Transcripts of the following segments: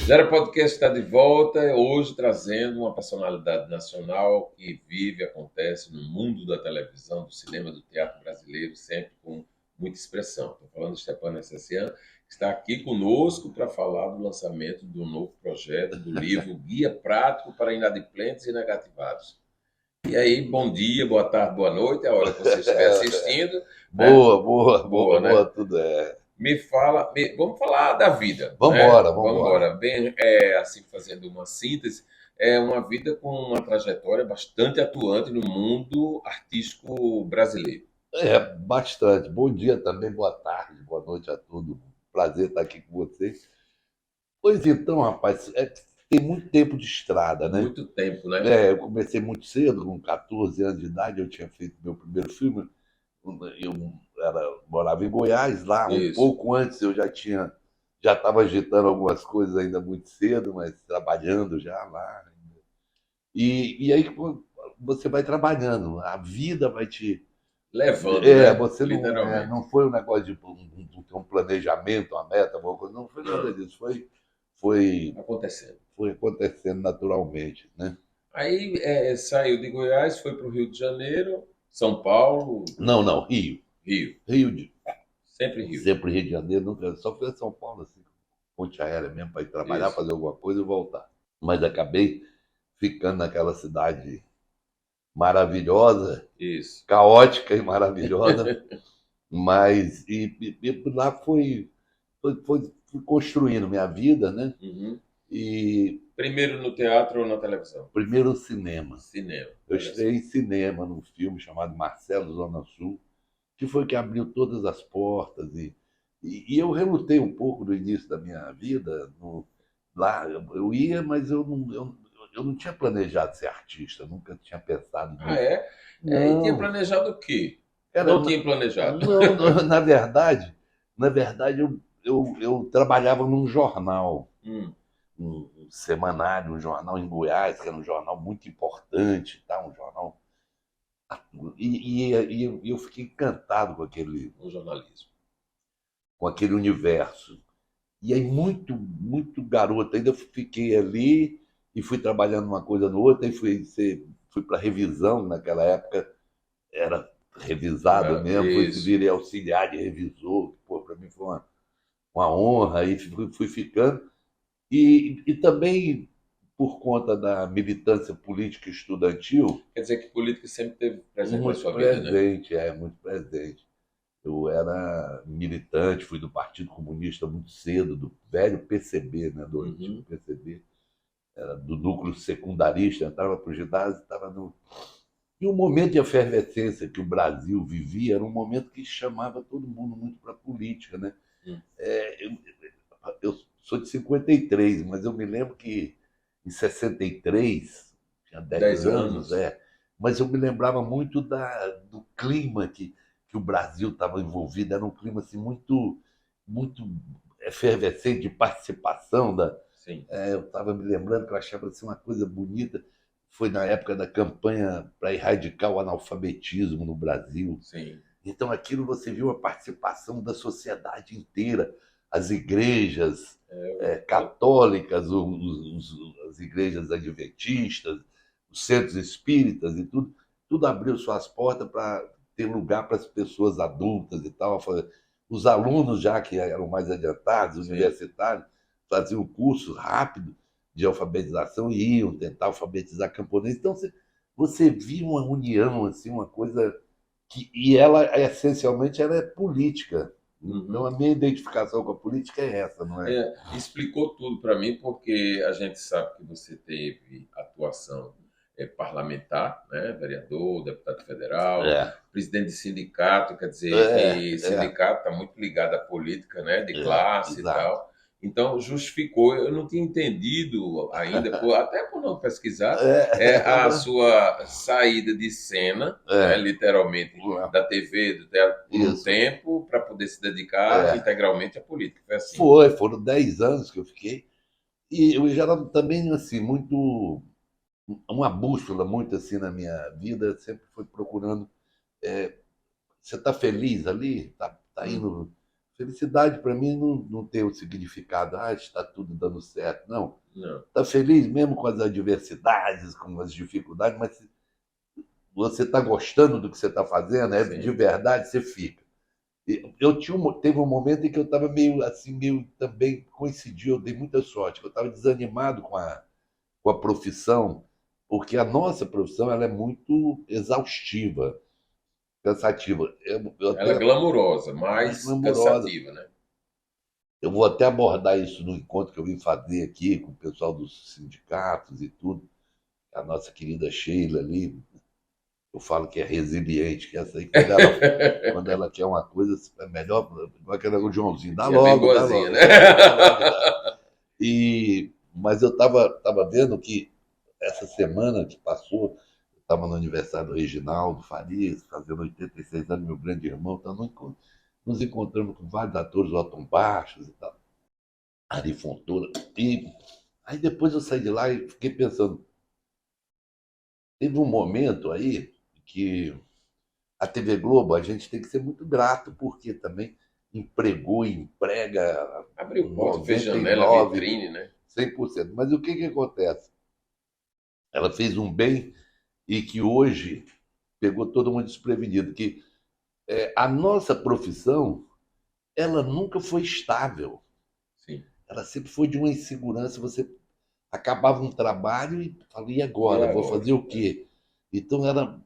Zero Podcast está de volta, hoje trazendo uma personalidade nacional que vive e acontece no mundo da televisão, do cinema, do teatro brasileiro, sempre com muita expressão. Estou falando de Stepan Essessian, que está aqui conosco para falar do lançamento do novo projeto, do livro Guia Prático para Inadimplentes e Negativados. E aí, bom dia, boa tarde, boa noite, é a hora que você estiver assistindo. Boa, Né? tudo é. Me fala, vamos falar da vida, Vamos né? embora. Vamos embora. Bem, assim, fazendo uma síntese, é uma vida com uma trajetória bastante atuante no mundo artístico brasileiro. É, bastante. Bom dia também, boa tarde, boa noite a todos. Prazer estar aqui com vocês. Pois então, rapaz, tem muito tempo de estrada, né? Muito tempo, né? Eu comecei muito cedo, com 14 anos de idade, eu tinha feito meu primeiro filme. Eu morava em Goiás, lá um Isso. pouco antes já estava agitando algumas coisas ainda muito cedo, mas trabalhando já lá. E aí você vai trabalhando, a vida vai te. Levando, né? Você Literalmente. não foi um negócio de um planejamento, uma meta, alguma coisa, não foi nada disso, foi, Acontecendo. foi acontecendo naturalmente, né? Aí saiu de Goiás, foi para o Rio de Janeiro, São Paulo, Não, Rio. Rio. Sempre Rio. Sempre Rio de Janeiro, nunca, só fui a São Paulo, assim, ponte aérea mesmo, para ir trabalhar, Isso. fazer alguma coisa e voltar. Mas acabei ficando naquela cidade maravilhosa, Isso. caótica e maravilhosa, mas lá fui construindo minha vida, né? Uhum. E Primeiro no teatro ou na televisão? primeiro cinema. Cinema. Eu estreiei em cinema num filme chamado Marcelo Zona Sul, que foi que abriu todas as portas. E eu relutei um pouco no início da minha vida. Lá eu ia, mas eu não tinha planejado ser artista, nunca tinha pensado Ah, nisso. é? E tinha Não, planejado o quê? cara, Não tinha planejado. não, na verdade eu trabalhava num jornal, Hum, um semanário, um jornal em Goiás, que era um jornal muito importante, tá? Um jornal. E eu fiquei encantado o jornalismo. com aquele universo. E aí, muito garoto, ainda fiquei ali e fui trabalhando uma coisa no outra, e fui para revisão, naquela época era revisado mesmo, Isso. virei auxiliar de revisor, pô, para mim foi uma honra, aí fui ficando. E também, por conta da militância política estudantil, Quer dizer que política sempre esteve presente na muito sua vida, né? presente, muito presente. Eu era militante, fui do Partido Comunista muito cedo, do velho PCB, né, do antigo Uhum. PCB, era do núcleo secundarista, entrava para o ginásio, estava no. E o momento de efervescência que o Brasil vivia era um momento que chamava todo mundo muito para a política. Né? Hum. Eu sou de 53, mas eu me lembro que em 63, tinha 10 10 anos, anos. mas eu me lembrava muito do clima que o Brasil estava envolvido, era um clima assim, muito efervescente de participação. Sim, Eu estava me lembrando que eu achava assim, uma coisa bonita, foi na época da campanha para erradicar o analfabetismo no Brasil. sim. Então, aquilo você viu a participação da sociedade inteira, as igrejas católicas, as igrejas adventistas, os centros espíritas e tudo abriu suas portas para ter lugar para as pessoas adultas e tal. Os alunos, já que eram mais adiantados, Sim. universitários, faziam um curso rápido de alfabetização e iam tentar alfabetizar camponeses. Então, você via uma união, assim, uma coisa e ela, essencialmente, ela é política. Então, Uhum. a minha identificação com a política é essa, não é? Explicou tudo para mim, porque a gente sabe que você teve atuação parlamentar, né? Vereador, deputado federal, É, presidente de sindicato, quer dizer, é, e é, sindicato está muito ligado à política, né? De classe e exato. tal. Então, justificou. Eu não tinha entendido ainda, até por não pesquisar, a É, sua saída de cena, né? é, Literalmente, da TV, do teatro, por um isso. tempo, para poder se dedicar É. integralmente à política. Foi assim. Foram 10 anos que eu fiquei. E eu já era também, assim, muito. Uma bússola muito assim na minha vida, sempre foi procurando. Você está feliz ali? Tá Hum. indo. Felicidade para mim não tem o significado, está tudo dando certo. Não. Não. Está feliz mesmo com as adversidades, com as dificuldades, mas se você está gostando do que você está fazendo, é de Sim. verdade, você fica. Teve um momento em que eu estava meio assim, meio também coincidiu, eu dei muita sorte, eu estava desanimado com a profissão, porque a nossa profissão ela é muito exaustiva, cansativa. Eu Ela é até glamurosa, mais mas glamurosa. cansativa, né? Eu vou até abordar isso no encontro que eu vim fazer aqui com o pessoal dos sindicatos e tudo. A nossa querida Sheila ali, eu falo que é resiliente, que essa aí, quando ela quer uma coisa, é melhor, igual aquele o Joãozinho, E é bem dá boazinha, logo, né? dá logo, dá. Mas eu estava vendo que essa semana que passou, eu estava no aniversário do Reginaldo Farias, fazendo 86 anos, meu grande irmão, então nos encontramos com vários atores, o Otton Baixos e tal, Ari Fontoura. E aí depois eu saí de lá e fiquei pensando, teve um momento aí que a TV Globo, a gente tem que ser muito grato, porque também empregou e emprega Abriu porta, fez janela, 99, vitrine, né? 100%. Mas o que, que acontece? Ela fez um bem e que hoje pegou todo mundo desprevenido, que a nossa profissão, ela nunca foi estável. Sim. Ela sempre foi de uma insegurança. Você acabava um trabalho e falava, e E agora? Vou agora? fazer o quê? Então era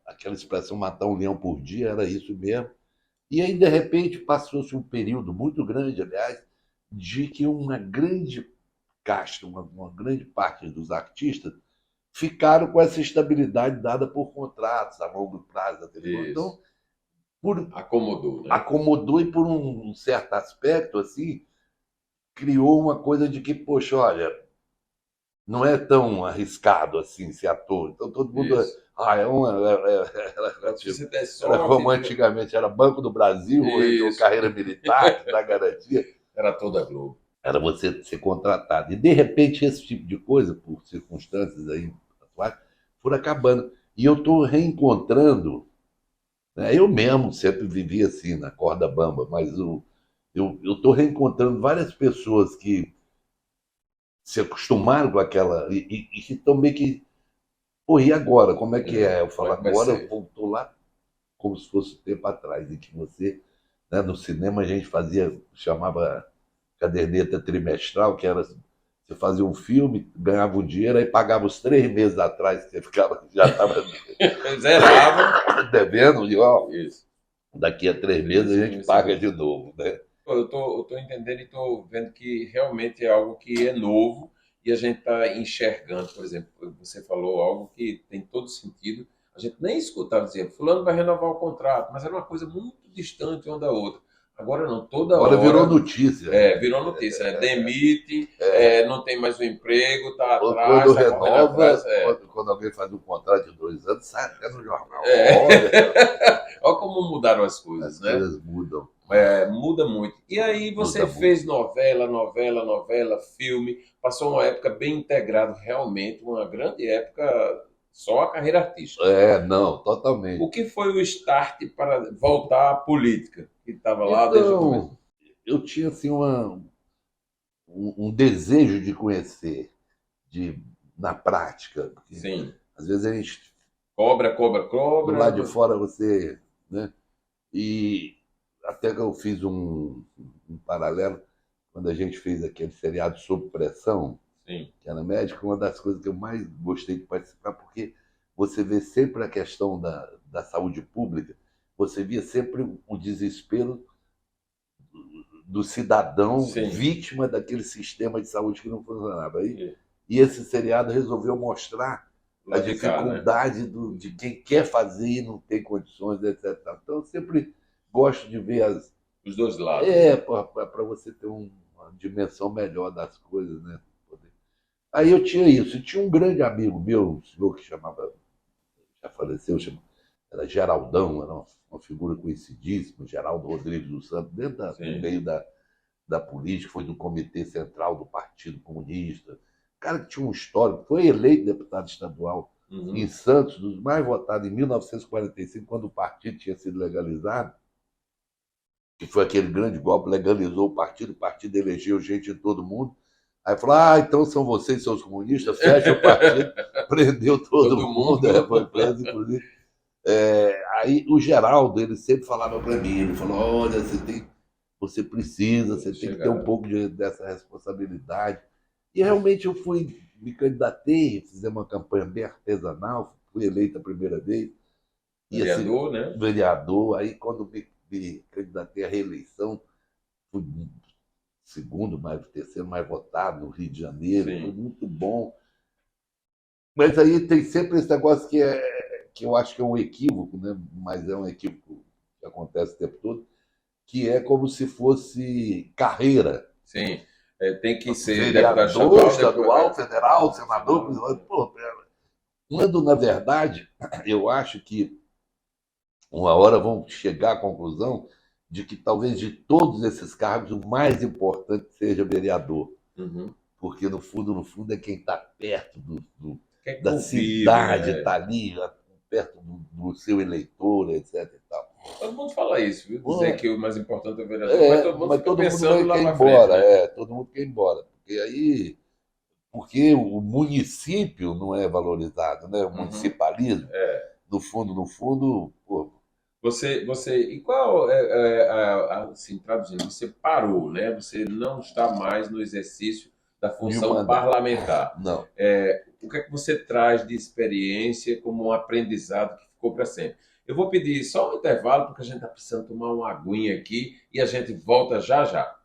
aquela expressão matar um leão por dia, era isso mesmo. E aí, de repente, passou-se um período muito grande, aliás, de que uma grande casta, uma grande parte dos artistas ficaram com essa estabilidade dada por contratos a longo prazo da televisão. Isso. Então, por, Acomodou, né? acomodou e por um certo aspecto, assim, criou uma coisa de que, poxa, olha, não é tão arriscado assim ser ator. Então todo mundo. Isso. É uma. Se der Era sorte, como antigamente, era Banco do Brasil, ou isso. carreira militar, que dá garantia. Era toda a Globo. Era você ser contratado. E de repente esse tipo de coisa, por circunstâncias aí atuais, foram acabando. E eu estou reencontrando, né? Eu mesmo sempre vivi assim, na corda bamba, mas eu estou reencontrando várias pessoas que se acostumaram com aquela. E que estão meio que. Pô, e agora? Como é que é? Eu Como falo, é que vai agora eu ser? voltou lá como se fosse tempo atrás, em que você, né, no cinema a gente fazia, chamava caderneta trimestral, que era você fazia um filme, ganhava um dinheiro, aí pagava os 3 meses atrás, que você ficava, já estava Zerava. devendo, e ó, Isso. daqui a 3 meses Isso a gente mesmo. paga de novo, né? Pô, eu tô entendendo e tô vendo que realmente é algo que é novo e a gente está enxergando, por exemplo, você falou algo que tem todo sentido. A gente nem escutava dizer, fulano vai renovar o contrato, mas era uma coisa muito distante uma da outra. Agora não, toda Agora virou hora notícia. virou notícia, né? Demite, não tem mais o emprego, tá Ou atrás, quando tá correndo atrás. renova, quando alguém faz um contrato de 2 anos, sai até no jornal. É. Olha, Olha como mudaram as as coisas, né? coisas mudam. Muda muito. E aí você Muda muito. fez novela, filme, passou uma época bem integrado, realmente, uma grande época, só a carreira artística. Não, O totalmente. que foi o start para voltar à política? Que estava lá desde o começo. Então, eu tinha assim um desejo de conhecer, de na prática, porque Sim. às vezes a gente Cobra, cobra, do cobra. lado de fora você, né? E até que eu fiz um paralelo quando a gente fez aquele seriado Sob Pressão, Sim. que era médico, uma das coisas que eu mais gostei de participar, porque você vê sempre a questão da saúde pública, você via sempre o desespero do cidadão Sim. vítima daquele sistema de saúde que não funcionava. E E esse seriado resolveu mostrar a lá de cá, né? dificuldade de quem quer fazer e não tem condições, etc. Então, eu sempre gosto de ver as. Os dois lados, né? Para você ter uma dimensão melhor das coisas, né? Aí eu tinha isso. E tinha um grande amigo meu, um senhor que chamava, já faleceu, era Geraldão, era uma figura conhecidíssima, Geraldo Rodrigues dos Santos, dentro do Sim. meio da política, foi do Comitê Central do Partido Comunista. Cara que tinha um histórico, foi eleito deputado estadual em Santos, dos mais votados em 1945, quando o partido tinha sido legalizado. que foi aquele grande golpe, legalizou o partido elegeu gente de todo mundo. Aí falou, então são vocês, seus comunistas, fecha o partido, prendeu todo Todo mundo, mundo. foi preso, inclusive. Aí o Geraldo, ele sempre falava para mim, ele falou, olha, você precisa, você tem que ter um pouco dessa responsabilidade. E realmente eu fui, me candidatei, fizemos uma campanha bem artesanal, fui eleito a primeira vez, ia ser Vereador, né? vereador, aí quando me candidatei à reeleição, fui segundo, terceiro mais votado no Rio de Janeiro, foi Sim. muito bom. Mas aí tem sempre esse negócio que eu acho que é um equívoco, né? Mas é um equívoco que acontece o tempo todo, que é como se fosse carreira. Sim. Tem que ser deputado Vereador, estadual, depois. estadual, federal, senador. Pô, quando, na verdade, eu acho que uma hora vão chegar à conclusão de que talvez de todos esses cargos o mais importante seja vereador. Uhum. Porque no fundo, é quem está perto Que da convive, cidade, né? está ali, perto do seu eleitor, etc. E tal. Todo mundo fala isso, viu? Dizer Bom, que o mais importante é o vereador, mas todo mundo mas fica todo mundo pensando lá quer ir na frente, embora, né? todo mundo quer ir embora. Porque o município não é valorizado, né? O Uhum. municipalismo, É. no fundo, pô, E qual assim, traduzindo, você parou, né? Você não está mais no exercício da de função mandar. parlamentar. Não. O que é que você traz de experiência como um aprendizado que ficou para sempre? Eu vou pedir só um intervalo, porque a gente está precisando tomar uma aguinha aqui e a gente volta já já.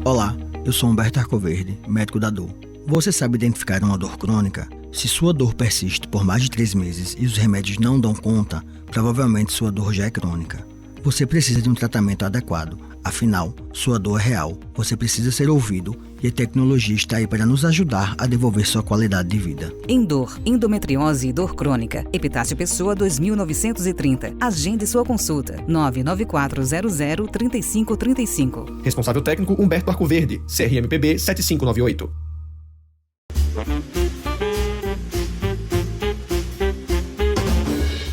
Olá, eu sou Humberto Arcoverde, médico da dor. Você sabe identificar uma dor crônica? Se sua dor persiste por mais de 3 meses e os remédios não dão conta, provavelmente sua dor já é crônica. Você precisa de um tratamento adequado, afinal, sua dor é real, você precisa ser ouvido e a tecnologia está aí para nos ajudar a devolver sua qualidade de vida. Endor, endometriose e dor crônica. Epitácio Pessoa 2930. Agende sua consulta. 994003535. Responsável técnico Humberto Arcoverde, CRMPB 7598.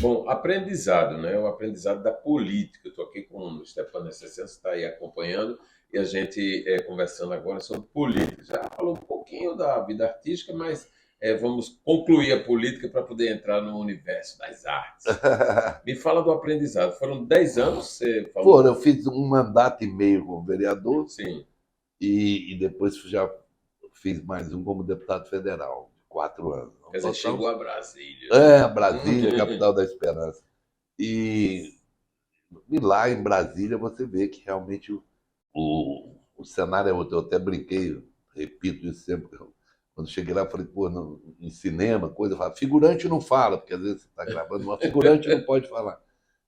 Bom, aprendizado, né? O aprendizado da política. Eu estou aqui com o Stefano Essencial, você está aí acompanhando, e a gente conversando agora sobre política. Já falou um pouquinho da vida artística, mas vamos concluir a política para poder entrar no universo das artes. Me fala do aprendizado. Foram 10 anos, você falou? Eu fiz um mandato e meio como vereador. Sim. E depois já fiz mais um como deputado federal, 4 anos. Quer dizer, chegou a Brasília. Brasília, capital da esperança. E lá em Brasília você vê que realmente o cenário é outro. Eu até brinquei, repito isso sempre. Quando cheguei lá, eu falei, pô, em cinema, coisa, eu falo, figurante não fala, porque às vezes você está gravando, mas figurante não pode falar.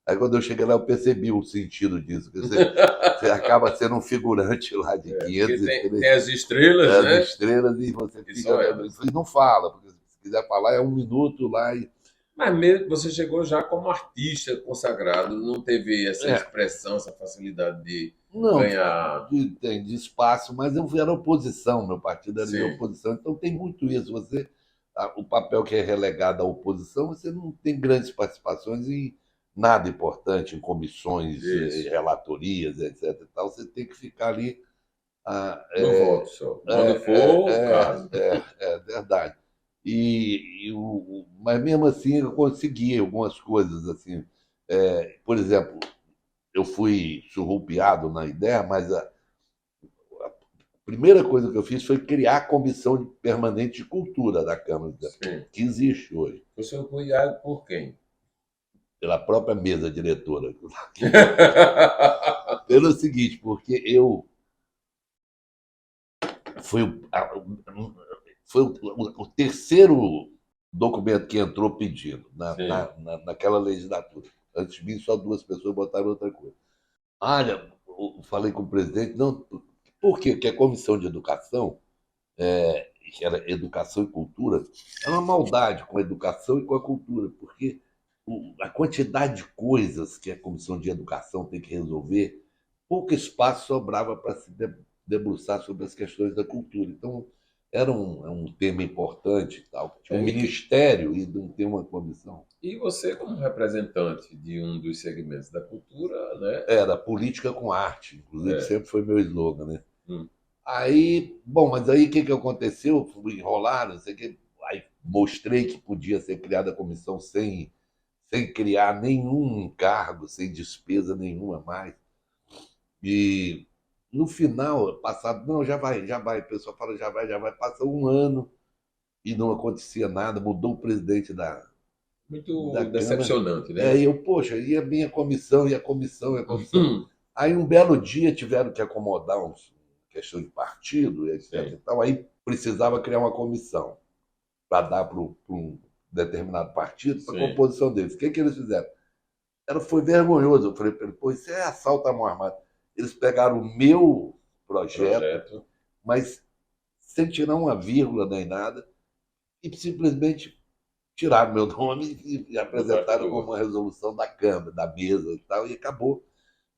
Aí quando eu cheguei lá, eu percebi o sentido disso. Você acaba sendo um figurante lá de 500 tem as estrelas, né? As estrelas, e você E fica. E não fala, porque se quiser falar é 1 minuto lá. Mas mesmo você chegou já como artista consagrado, não teve essa expressão, essa facilidade de ganhar. De espaço, mas eu era oposição, meu partido era de oposição, então tem muito isso. O papel que é relegado à oposição, você não tem grandes participações em nada importante, em comissões, relatorias, etc. E tal. Você tem que ficar ali. No voto só. Quando for, caso. É verdade. Mas mesmo assim eu consegui algumas coisas assim. Por exemplo, eu fui surrupiado na ideia, mas a primeira coisa que eu fiz foi criar a comissão permanente de cultura da Câmara, que existe hoje. Você foi apoiado por quem? Pela própria mesa diretora. Pelo seguinte, porque foi o terceiro documento que entrou pedindo naquela legislatura. Antes de mim, só 2 pessoas botaram outra coisa. Olha, eu falei com o presidente, não, por quê? Porque a Comissão de Educação, que era Educação e Cultura, é uma maldade com a educação e com a cultura, porque a quantidade de coisas que a Comissão de Educação tem que resolver, pouco espaço sobrava para se debruçar sobre as questões da cultura. Então, era um tema importante e tal. Tinha um É, ministério e não tem uma comissão. e você, como representante de um dos segmentos da cultura, né? Era política com arte, inclusive É, sempre foi meu slogan, né? hum, Aí, bom, mas aí o que, que aconteceu? Fui enrolar, não sei o que. Aí mostrei que podia ser criada a comissão sem criar nenhum encargo, sem despesa nenhuma mais. E no final, passado, não, já vai. O pessoal fala, já vai. Passou um ano e não acontecia nada, mudou o presidente da muito Câmara. decepcionante, É, né? e eu, poxa, e a minha comissão, e a comissão, e a comissão. Aí um belo dia tiveram que acomodar uns questão de partido, etc. E Sim, tal. Aí precisava criar uma comissão para dar para um determinado partido, para a sim, composição deles. O que, que eles fizeram? Foi vergonhoso. Eu falei para ele, pô, isso é assalto à mão armada. Eles pegaram o meu projeto, projeto. mas sem tirar uma vírgula nem nada, e simplesmente tiraram meu nome e Botar apresentaram tudo. como uma resolução da Câmara, da mesa e tal, e acabou.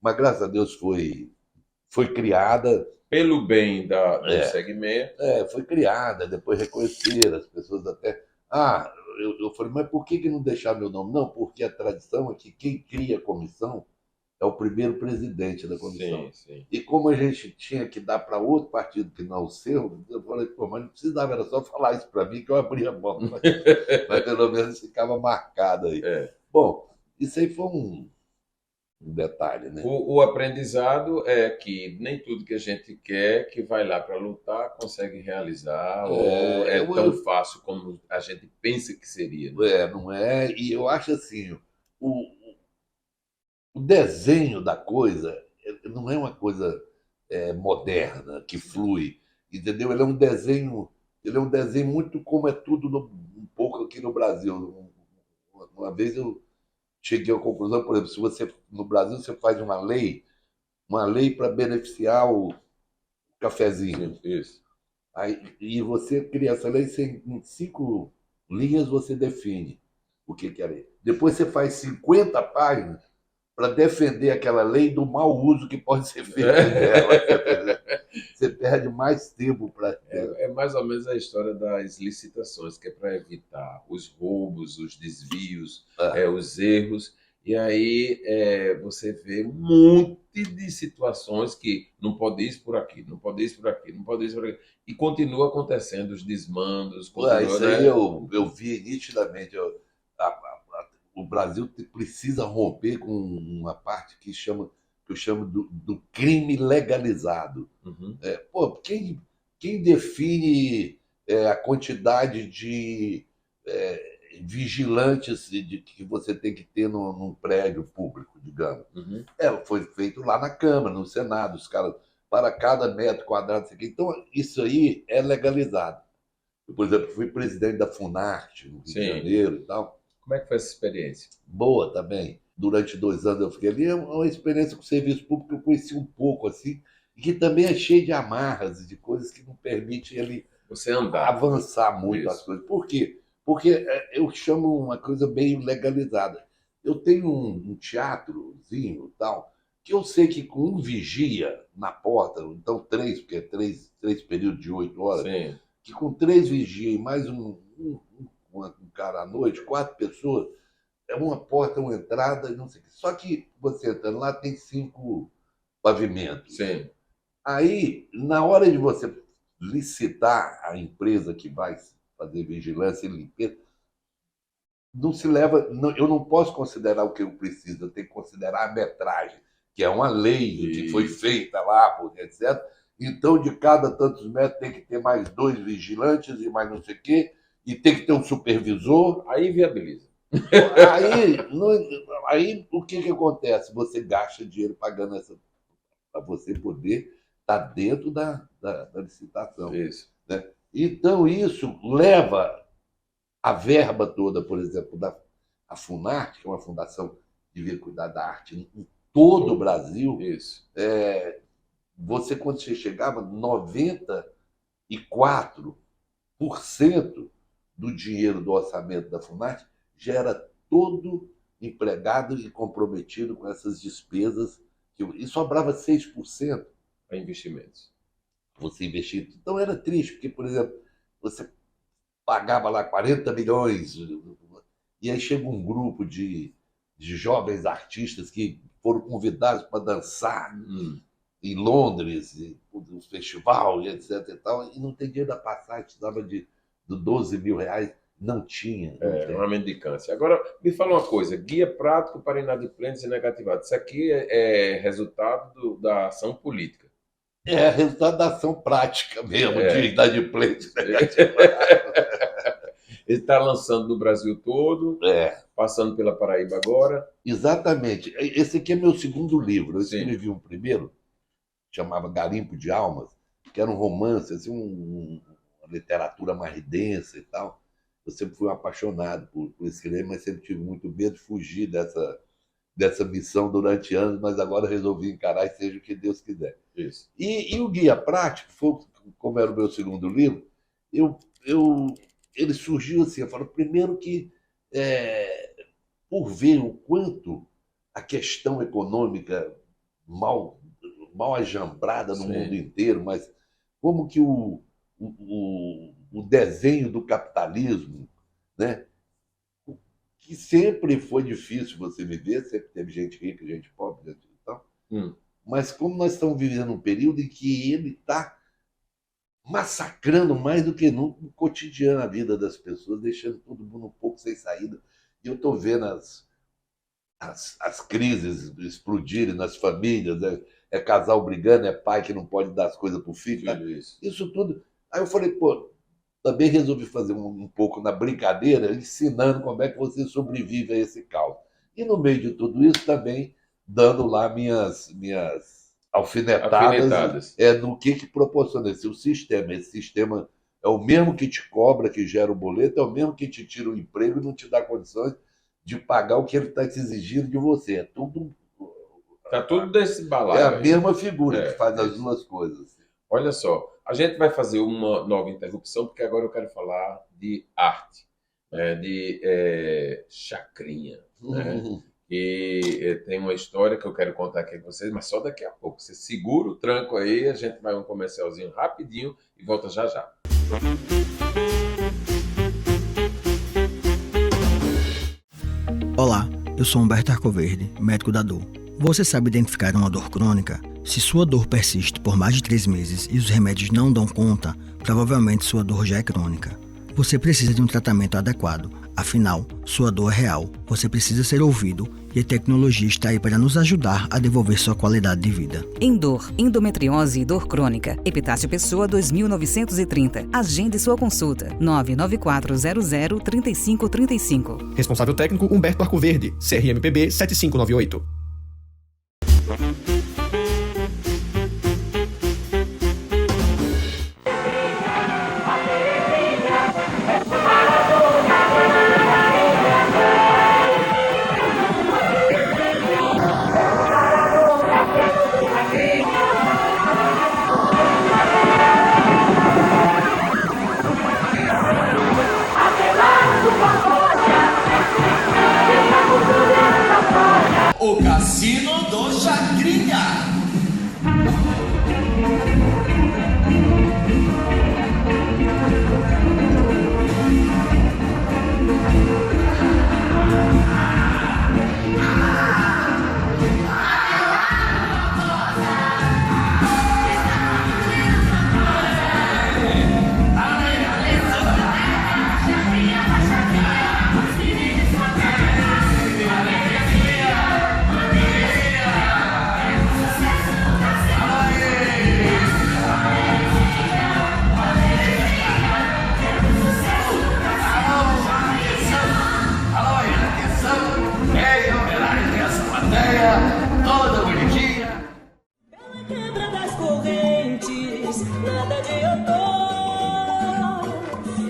Mas graças a Deus foi criada, Pelo bem do é, segmento, foi criada, depois reconheceram, as pessoas até. Ah, eu falei, mas por que não deixar meu nome? Não, porque a tradição é que quem cria a comissão é o primeiro presidente da comissão. sim, sim. E como a gente tinha que dar para outro partido que não o seu, eu falei, pô, mas não precisava, era só falar isso para mim que eu abria a mão. Mas pelo menos ficava marcado aí. É. Bom, isso aí foi um detalhe, né? O aprendizado é que nem tudo que a gente quer, que vai lá para lutar, consegue realizar, ou É, é tão fácil como a gente pensa que seria, né? não é? E eu acho assim, o, o desenho da coisa não é uma coisa moderna, que flui, entendeu? Ele é um desenho muito como é tudo um pouco aqui no Brasil. Uma vez eu cheguei à conclusão, por exemplo, se você no Brasil você faz uma lei para beneficiar o cafezinho. Sim, isso. Aí, e você cria essa lei, em 5 linhas você define o que é a lei. Depois você faz 50 páginas para defender aquela lei do mau uso que pode ser feito dela. Você perde mais tempo para. É mais ou menos a história das licitações, que é para evitar os roubos, os desvios, os erros. E aí você vê um monte de situações que não pode isso por aqui, não pode isso por aqui, não pode isso por aqui. E continua acontecendo os desmandos, continua, Isso aí né? eu vi nitidamente. O Brasil precisa romper com uma parte que eu chamo do crime legalizado. Uhum. Pô, quem define a quantidade de vigilantes que você tem que ter num prédio público, digamos? Uhum. Foi feito lá na Câmara, no Senado, os caras, para cada metro quadrado, isso aqui. Então, isso aí é legalizado. Eu, por exemplo, fui presidente da Funarte, no Rio de Sim. Janeiro e tal. Como é que foi essa experiência? Boa também. Durante 2 anos eu fiquei ali. É uma experiência com o serviço público que eu conheci um pouco, assim, e que também é cheio de amarras e de coisas que não permitem ele Você andar. avançar muito as Isso. coisas. Por quê? Porque eu chamo uma coisa bem legalizada. Eu tenho um teatrozinho e tal, que eu sei que com um vigia na porta, então 3, porque é 3 períodos de 8 horas, Sim. que com 3 vigias e mais um cara à noite, 4 pessoas, é uma porta, uma entrada, não sei o quê. Só que você entrando lá tem 5 pavimentos. Sim. Aí, na hora de você licitar a empresa que vai fazer vigilância e limpeza, não se leva. Eu não posso considerar o que eu preciso, eu tenho que considerar a metragem, que é uma lei que foi feita lá, etc. Então, de cada tantos metros tem que ter mais 2 vigilantes e mais não sei o quê, e tem que ter um supervisor. Aí viabiliza. Aí o que acontece? Você gasta dinheiro pagando essa para você poder estar dentro da licitação. Isso. Né? Então, isso leva a verba toda, por exemplo, a Funarte, que é uma fundação que devia cuidar da arte em todo o Brasil. Isso. Quando você chegava, 94% do dinheiro do orçamento da Funarte já era todo empregado e comprometido com essas despesas, e sobrava 6% Para investimentos. você investir. Então era triste, porque, por exemplo, você pagava lá 40 milhões, e aí chega um grupo de jovens artistas que foram convidados para dançar em Londres, no festival, e etc. E tal, e não tem dinheiro da passagem, precisava de 12 mil reais, não tinha. Uma mendicância. Agora, me fala uma coisa, guia prático para inadimplentes e negativados. Isso aqui é resultado da ação política. É resultado da ação prática mesmo, de inadimplente. Ele está lançando no Brasil todo, passando pela Paraíba agora. Exatamente. Esse aqui é meu segundo livro. Eu escrevi um primeiro, chamava Garimpo de Almas, que era um romance, assim, uma literatura mais densa e tal. Eu sempre fui um apaixonado por escrever, mas sempre tive muito medo de fugir dessa missão durante anos, mas agora resolvi encarar e seja o que Deus quiser. Isso. E o Guia Prático, como era o meu segundo livro, ele surgiu assim, eu falo, primeiro que, por ver o quanto a questão econômica mal ajambrada no mundo inteiro, mas como que o desenho do capitalismo, né, que sempre foi difícil você viver, sempre teve gente rica, gente pobre, gente e tal, mas como nós estamos vivendo um período em que ele está massacrando mais do que nunca o cotidiano, a vida das pessoas, deixando todo mundo um pouco sem saída. E eu estou vendo as crises explodirem nas famílias, é casal brigando, é pai que não pode dar as coisas para o filho. Tá? Isso tudo. Aí eu falei, também resolvi fazer um pouco na brincadeira, ensinando como é que você sobrevive a esse caos. E no meio de tudo isso também dando lá minhas alfinetadas. No que proporciona esse sistema. Esse sistema é o mesmo que te cobra, que gera o boleto, é o mesmo que te tira o emprego e não te dá condições de pagar o que ele está te exigindo de você. É tudo... Está tudo desse balaio. É a mesma figura que faz as duas coisas. Olha só, a gente vai fazer uma nova interrupção, porque agora eu quero falar de arte, de chacrinha. E tem uma história que eu quero contar aqui com vocês, mas só daqui a pouco. Você segura o tranco aí, a gente vai um comercialzinho rapidinho e volta já já. Olá, eu sou Humberto Arcoverde, médico da dor. Você sabe identificar uma dor crônica? Se sua dor persiste por mais de 3 meses e os remédios não dão conta, provavelmente sua dor já é crônica. Você precisa de um tratamento adequado. Afinal, sua dor é real, você precisa ser ouvido e a tecnologia está aí para nos ajudar a devolver sua qualidade de vida. Em dor, endometriose e dor crônica, Epitácio Pessoa 2930. Agende sua consulta. 994003535. Responsável técnico Humberto Arcoverde, CRMPB 7598. O Cassino do Chacrinha. Toda bonitinha. Pela quebra das correntes, nada adiantou.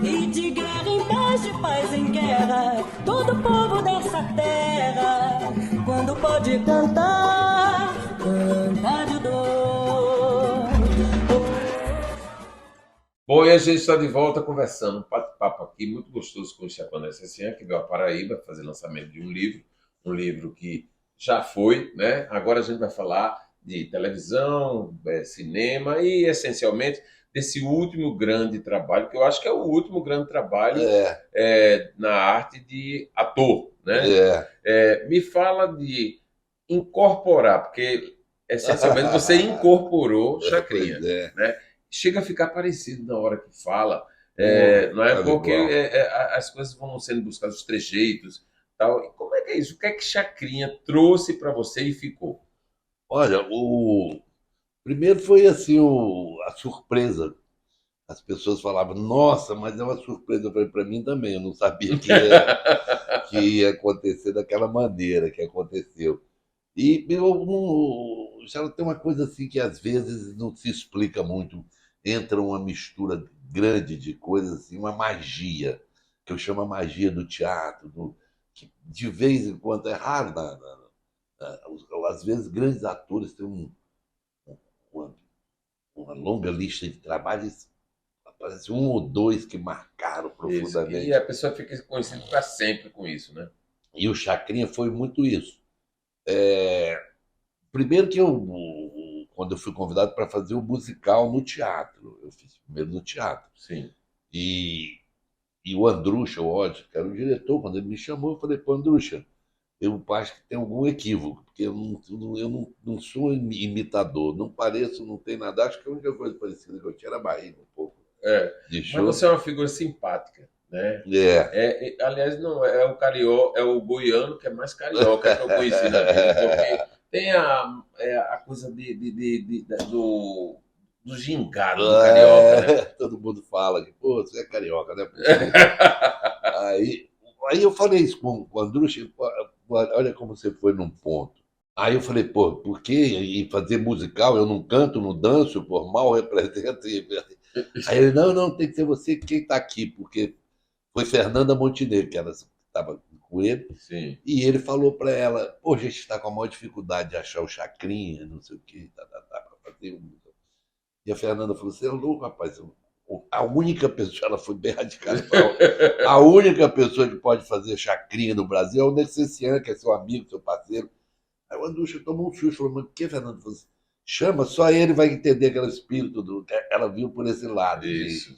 E de guerra em paz, de paz em guerra, todo povo dessa terra, quando pode cantar, canta de dor. Bom, e a gente está de volta conversando, um bate-papo aqui muito gostoso com o Chapanã Cecian, que veio a Paraíba fazer lançamento de um livro que já foi, né? Agora a gente vai falar de televisão, cinema e, essencialmente, desse último grande trabalho, que eu acho que é o último grande trabalho na arte de ator, né? Me fala de incorporar, porque essencialmente você incorporou Chacrinha, Pois é. né? Chega a ficar parecido na hora que fala, Porra, não é? fala Porque igual. as coisas vão sendo buscadas, os trejeitos, tal. E como é que é isso? O que é que Chacrinha trouxe para você e ficou? Olha, primeiro foi assim a surpresa. As pessoas falavam, nossa, mas é uma surpresa. Eu falei, para mim também, eu não sabia que ia acontecer daquela maneira que aconteceu. E já tem uma coisa assim que às vezes não se explica muito. Entra uma mistura grande de coisas, assim, uma magia, que eu chamo a magia do teatro, que de vez em quando é raro. Às vezes grandes atores têm uma, uma longa lista de trabalhos, aparece um ou dois que marcaram Isso. E profundamente. a pessoa fica conhecida para sempre com isso, né? E o Chacrinha foi muito isso. Primeiro que quando eu fui convidado para fazer o musical no teatro, eu fiz primeiro no teatro. Sim. E o Andrucha, o Odd, que era o diretor, quando ele me chamou, eu falei, pô, Andrucha, eu acho que tem algum equívoco, porque eu não sou imitador, não pareço, não tem nada. Acho que a única coisa parecida que eu tinha era a barriga um pouco. Mas você é uma figura simpática, né? Aliás, não, é o carioca, é o goiano que é mais carioca que eu conheci na vida, porque tem a coisa do gingado do carioca, né? Todo mundo fala que, pô, você é carioca, né? Aí, aí eu falei isso com o Andrucha, olha como você foi num ponto. Aí eu falei, pô, por que em fazer musical eu não canto, não danço, por mal represento? Aí ele, não, tem que ser você quem está aqui, porque foi Fernanda Montenegro, que estava com ele, Sim. e ele falou para ela, pô, a gente está com a maior dificuldade de achar o Chacrinha, não sei o quê, para fazer um... E a Fernanda falou, você é louco, rapaz, a única pessoa, ela foi bem radical, a única pessoa que pode fazer Chacrinha no Brasil é o Necessian, que é seu amigo, seu parceiro. Aí o Andrucha tomou um susto, falou, mas por que, Fernanda? Falou assim, chama, só ele vai entender aquele espírito que ela viu por esse lado. Isso.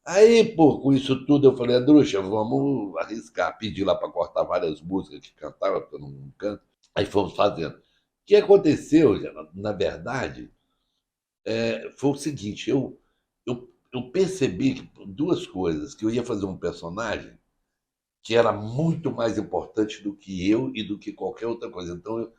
Aí, pô, com isso tudo, eu falei, Andrucha, vamos arriscar. Pedi lá para cortar várias músicas que cantava, porque eu não canto. Aí fomos fazendo. O que aconteceu, na verdade, foi o seguinte, eu percebi que duas coisas, que eu ia fazer um personagem que era muito mais importante do que eu e do que qualquer outra coisa. Então,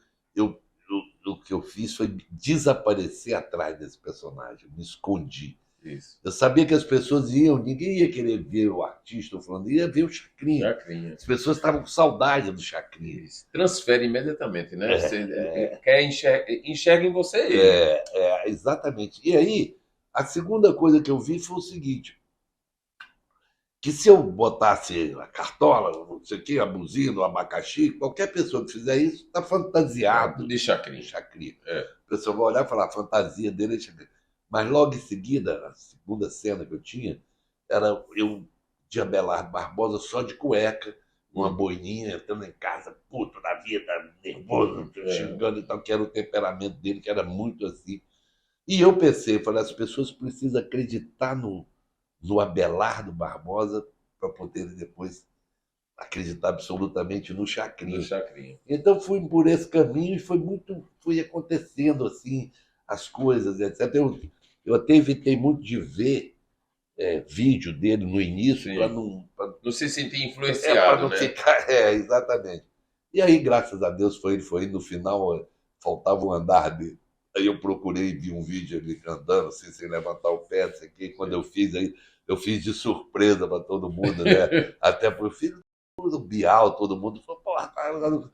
o que eu fiz foi desaparecer atrás desse personagem, me escondi. Isso. Eu sabia que as pessoas ninguém ia querer ver o artista falando, ia ver o Chacrinha. As pessoas estavam com saudade do Chacrinha. Isso. Transfere imediatamente, né? Você quer enxerga em você ele. Exatamente. E aí, a segunda coisa que eu vi foi o seguinte, que se eu botasse a cartola, não sei o quê, a buzina, o abacaxi, qualquer pessoa que fizer isso está fantasiado De Chacrinha. A pessoa vai olhar e falar, a fantasia dele é Chacrinha. Mas logo em seguida, a segunda cena que eu tinha, era eu de Abelardo Barbosa só de cueca, uma boininha, entrando em casa, puto da vida, nervoso, xingando e tal, que era o temperamento dele, que era muito assim. E eu pensei, falei, as pessoas precisam acreditar no Abelardo Barbosa para poderem depois acreditar absolutamente no Chacrinha. Então fui por esse caminho e foi acontecendo assim as coisas, etc. Eu até evitei muito de ver vídeo dele no início para não se sentir influenciado, não né? Ficar, exatamente. E aí, graças a Deus, foi no final faltava um andar dele. Aí eu procurei, vi um vídeo ele andando assim, sem levantar o pé, não sei o quê. Quando eu fiz, aí eu fiz de surpresa para todo mundo, né? Até para o filho do Bial, todo mundo falou, porra, cara.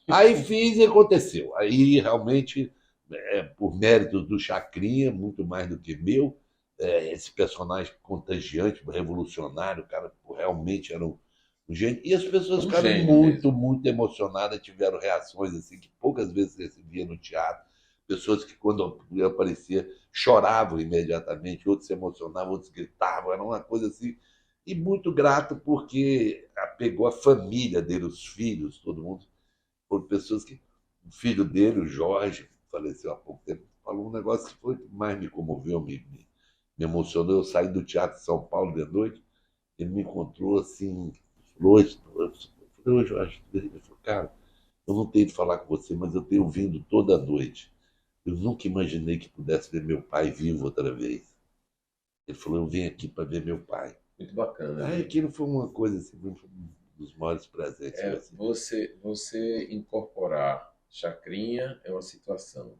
Aí fiz e aconteceu. Aí realmente, por méritos do Chacrinha, muito mais do que meu, esse personagem contagiante, revolucionário, o cara realmente era um gênio. E as pessoas ficaram muito emocionadas, tiveram reações assim que poucas vezes se via no teatro. Pessoas que, quando eu aparecia, choravam imediatamente, outros se emocionavam, outros gritavam, era uma coisa assim. E muito grato porque pegou a família dele, os filhos, todo mundo. Foram pessoas que... O filho dele, o Jorge, faleceu há pouco tempo, falou um negócio que foi que mais me comoveu, me me emocionou. Eu saí do Teatro de São Paulo de noite, ele me encontrou assim, hoje eu acho, ele falou, cara, eu não tenho de falar com você, mas eu tenho vindo toda noite. Eu nunca imaginei que pudesse ver meu pai vivo outra vez. Ele falou, eu vim aqui para ver meu pai. Muito bacana. Aí Né? aquilo foi uma coisa assim, foi um dos maiores presentes. Assim. Você incorporar Chacrinha é uma situação.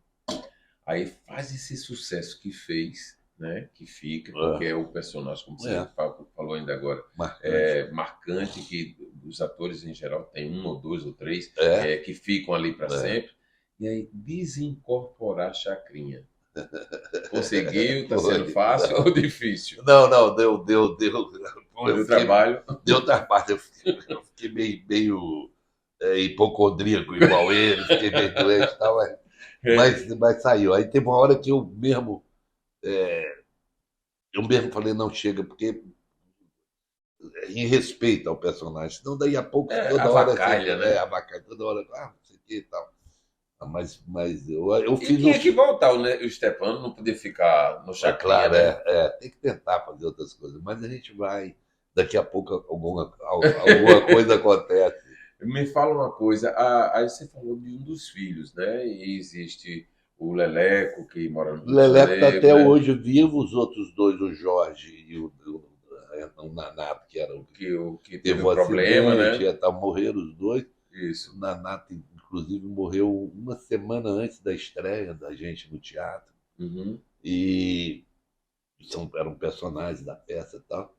Aí faz esse sucesso que fez, né? Que fica, porque é o personagem, como você falou ainda agora, marcante, que os atores em geral têm um ou dois ou três que ficam ali para sempre. E aí desincorporar Chacrinha. Conseguiu? Está sendo fácil ou difícil? Não, deu trabalho. Deu trabalho. Eu fiquei meio hipocondríaco igual ele, fiquei meio doente e tal, mas saiu. Aí teve uma hora que eu mesmo falei, não, chega, porque em respeito ao personagem, senão daí a pouco toda hora... Avacalha, né? Avacalha, toda hora, não sei o que e tal. Mas eu fiz... E tinha que voltar, o Stepano não poder ficar no Chacrinha, claro, né? tem que tentar fazer outras coisas, mas a gente vai... Daqui a pouco alguma coisa acontece. Me fala uma coisa, aí você falou de um dos filhos, né? E existe o Leleco, que mora no Rio de Leleco está Janeiro, até né? hoje vivo, os outros dois, o Jorge e o Nanato, que era o que teve um problema, né? Morreram os dois. Isso. O Nanato, inclusive, morreu uma semana antes da estreia da gente no teatro. Uhum. E eram personagens da peça e tal.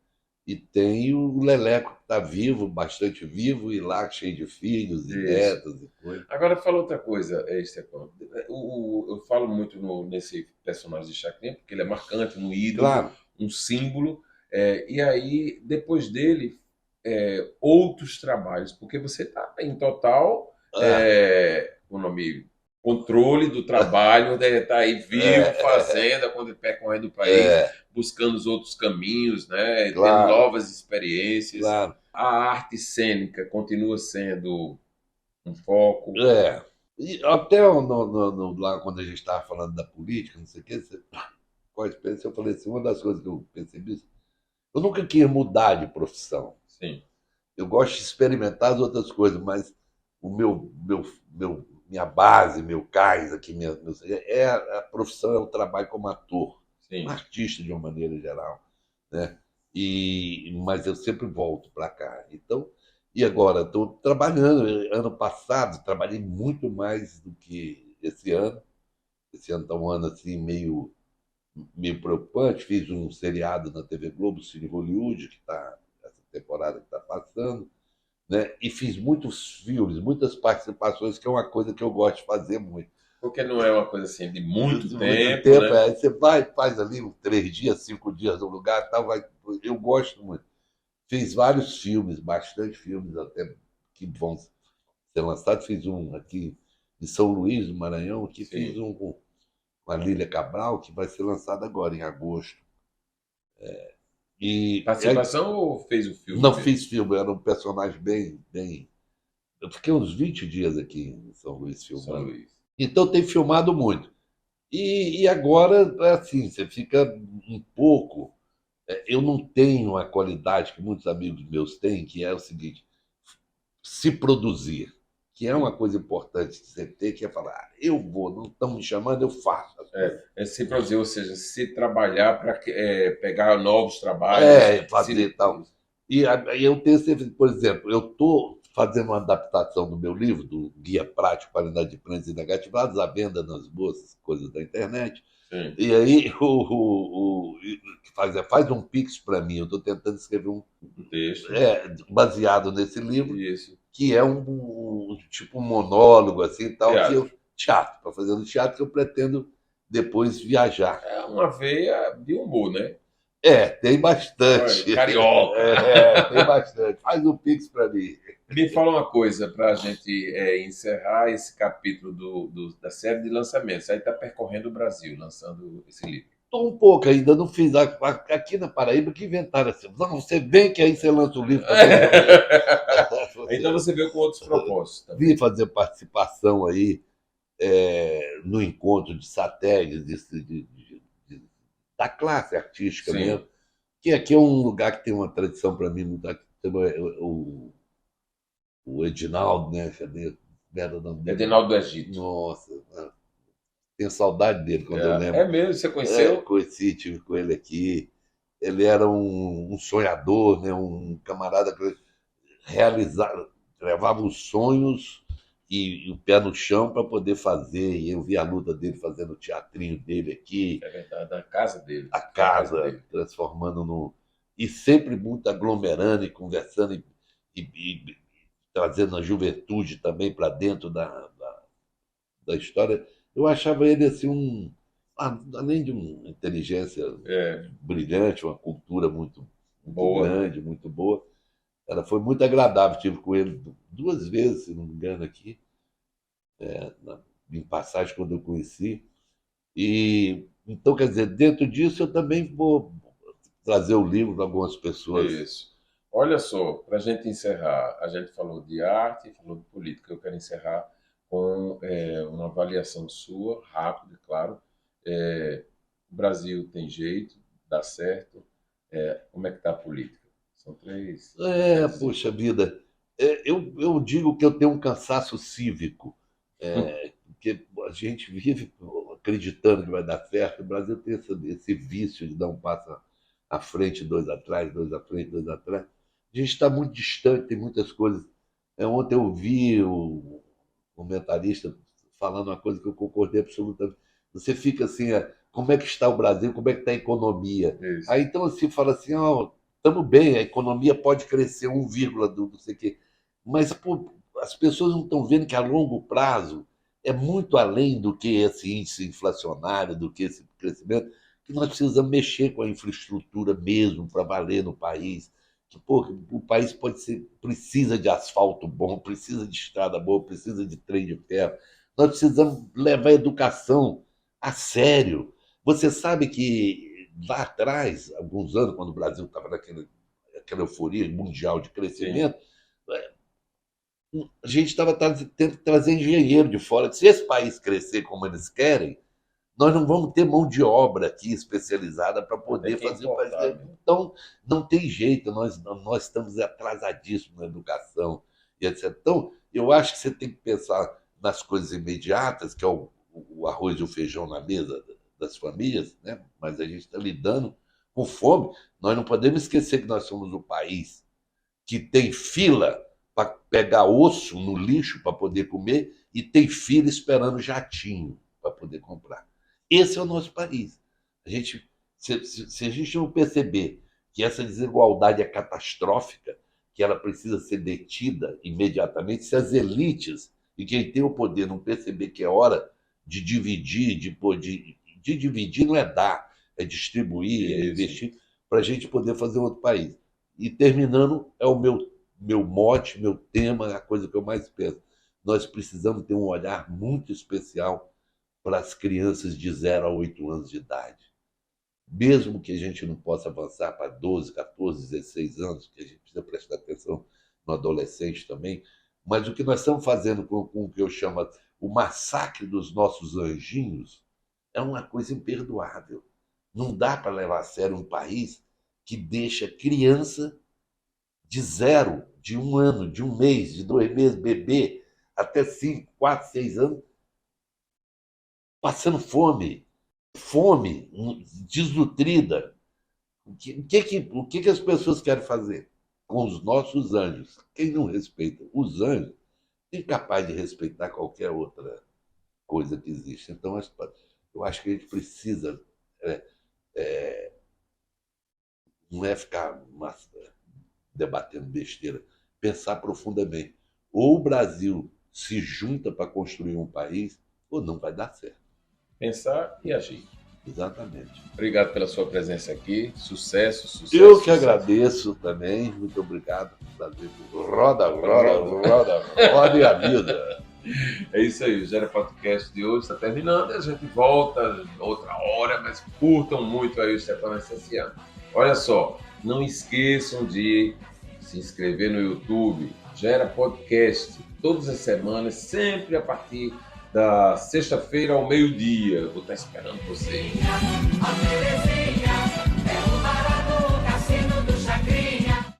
E tem o Leleco, que está vivo, bastante vivo, e lá cheio de filhos e netos e coisas. Agora, fala outra coisa, Stepano. Eu falo muito nesse personagem de Chacrinha, porque ele é marcante, um ídolo, um símbolo. E aí, depois dele, outros trabalhos, porque você está em total controle do trabalho, está aí vivo, fazendo, percorrendo o país, buscando os outros caminhos, né? Tendo novas experiências. Claro. A arte cênica continua sendo um foco. E até lá, quando a gente estava falando da política, não sei o quê, qual a experiência, eu falei assim, uma das coisas que eu percebi, eu nunca quis mudar de profissão. Sim. Eu gosto de experimentar as outras coisas, mas o minha base, meu cais aqui, a profissão, é o trabalho como ator, um artista de uma maneira geral, né? Mas eu sempre volto para cá. Então, e agora estou trabalhando. Ano passado trabalhei muito mais do que esse ano. Esse ano está um ano assim meio preocupante. Fiz um seriado na TV Globo, Cine Hollywood, que está essa temporada que está passando. Né? E fiz muitos filmes, muitas participações, que é uma coisa que eu gosto de fazer muito. Porque não é uma coisa assim de muito tempo, né? Você faz ali 3 dias, 5 dias no lugar, tal, eu gosto muito. Fiz vários filmes, bastante filmes até que vão ser lançados. Fiz um aqui em São Luís, no Maranhão, que fiz um com a Lília Cabral, que vai ser lançado agora, em agosto. Participação ou fez o filme? Não fiz filme, era um personagem bem... Eu fiquei uns 20 dias aqui em São Luís filmando. São Luís. Então tem filmado muito. E agora, assim, você fica um pouco... Eu não tenho a qualidade que muitos amigos meus têm, que é o seguinte, se produzir, que é uma coisa importante que você tem, que é falar, eu vou, não estão me chamando, eu faço. Se produzir, ou seja, se trabalhar para pegar novos trabalhos. Fazer e tal. E eu tenho certeza, por exemplo, eu estou fazendo uma adaptação do meu livro, do Guia Prático para Inadimplentes e Negativados, à venda nas boas coisas da internet. Sim. E aí faz um pix para mim. Eu estou tentando escrever um texto baseado nesse livro. Isso. Que é tipo um monólogo assim, tal, teatro, para fazer no teatro, que eu pretendo depois viajar. É uma veia de humor, né? Tem bastante. Carioca. Tem bastante. Faz um pix para mim. Me fala uma coisa para a gente encerrar esse capítulo da série de lançamentos. Aí está percorrendo o Brasil, lançando esse livro. Estou um pouco ainda, não fiz. Aqui na Paraíba que inventaram assim. Não, você vem que aí você lança o livro. Então você veio com outros propósitos. Também. Vim fazer participação aí no encontro de satélites, da classe artística Sim. mesmo. Que aqui é um lugar que tem uma tradição para mim muito. O Edinaldo, né? Cadê? Era o nome dele? Edinaldo do Egito. Nossa, tenho saudade dele quando eu lembro. É mesmo, você conheceu? Conheci, tive com ele aqui. Ele era um sonhador, né? Um camarada que realizava, levava os sonhos e o pé no chão para poder fazer. E eu vi a luta dele fazendo o teatrinho dele aqui, É verdade, na casa dele. a Na casa, dele. transformando no. E sempre muito aglomerando e conversando e trazendo a juventude também para dentro da história. Eu achava ele assim além de uma inteligência brilhante, uma cultura muito Boa. grande, muito boa. Ela foi muito agradável. Estive com ele 2 vezes, se não me engano, aqui, em passagem, quando eu conheci. E então, quer dizer, dentro disso eu também vou trazer o livro para algumas pessoas. Isso. Olha só, para a gente encerrar, a gente falou de arte, falou de política. Eu quero encerrar com uma avaliação sua, rápida, claro. O Brasil tem jeito, dá certo. Como é que está a política? São 3. Poxa vida, eu digo que eu tenho um cansaço cívico, porque a gente vive acreditando que vai dar certo. O Brasil tem esse vício de dar um passo à frente, 2 atrás, 2 à frente, 2 atrás. A gente está muito distante, tem muitas coisas. Ontem eu vi o comentarista falando uma coisa que eu concordei absolutamente. Você fica assim, como é que está o Brasil, como é que está a economia? Isso. Aí então se fala assim, estamos bem, a economia pode crescer 1, não sei o quê. Mas pô, as pessoas não estão vendo que a longo prazo é muito além do que esse índice inflacionário, do que esse crescimento, que nós precisamos mexer com a infraestrutura mesmo para valer no país. Que pô, o país precisa de asfalto bom, precisa de estrada boa, precisa de trem de ferro. Nós precisamos levar a educação a sério. Você sabe que lá atrás, alguns anos, quando o Brasil estava naquela euforia mundial de crescimento, a gente estava tendo que trazer engenheiro de fora. Se esse país crescer como eles querem, nós não vamos ter mão de obra aqui especializada para poder fazer o país. Então, não tem jeito, nós estamos atrasadíssimos na educação e etc. Então, eu acho que você tem que pensar nas coisas imediatas, que é o arroz e o feijão na mesa das famílias, né? Mas a gente está lidando com fome. Nós não podemos esquecer que nós somos o país que tem fila para pegar osso no lixo para poder comer e tem fila esperando jatinho para poder comprar. Esse é o nosso país. Se a gente não perceber que essa desigualdade é catastrófica, que ela precisa ser detida imediatamente, se as elites e quem tem o poder não perceber que é hora de dividir, de dividir não é dar, é distribuir, é investir, para a gente poder fazer outro país. E terminando, é o meu mote, meu tema, a coisa que eu mais penso. Nós precisamos ter um olhar muito especial para as crianças de 0 a 8 anos de idade. Mesmo que a gente não possa avançar para 12, 14, 16 anos, que a gente precisa prestar atenção no adolescente também, mas o que nós estamos fazendo com o que eu chamo o massacre dos nossos anjinhos é uma coisa imperdoável. Não dá para levar a sério um país que deixa criança de 0, de 1 ano, de 1 mês, de 2 meses, bebê, até 5, 4, 6 anos, passando fome, desnutrida. O que as pessoas querem fazer com os nossos anjos? Quem não respeita os anjos é incapaz de respeitar qualquer outra coisa que existe. Então, eu acho que a gente precisa não é ficar debatendo besteira, pensar profundamente. Ou o Brasil se junta para construir um país, ou não vai dar certo. Pensar e agir. Exatamente. Obrigado pela sua presença aqui. Sucesso. Eu que agradeço também. Muito obrigado. Roda e a vida. É isso aí. O Gera Podcast de hoje está terminando. A gente volta outra hora, mas curtam muito aí o Stefano Essenciano. Olha só, não esqueçam de se inscrever no YouTube. Gera Podcast. Todas as semanas, sempre a partir da sexta-feira ao meio-dia. Vou estar esperando você. A Terezinha.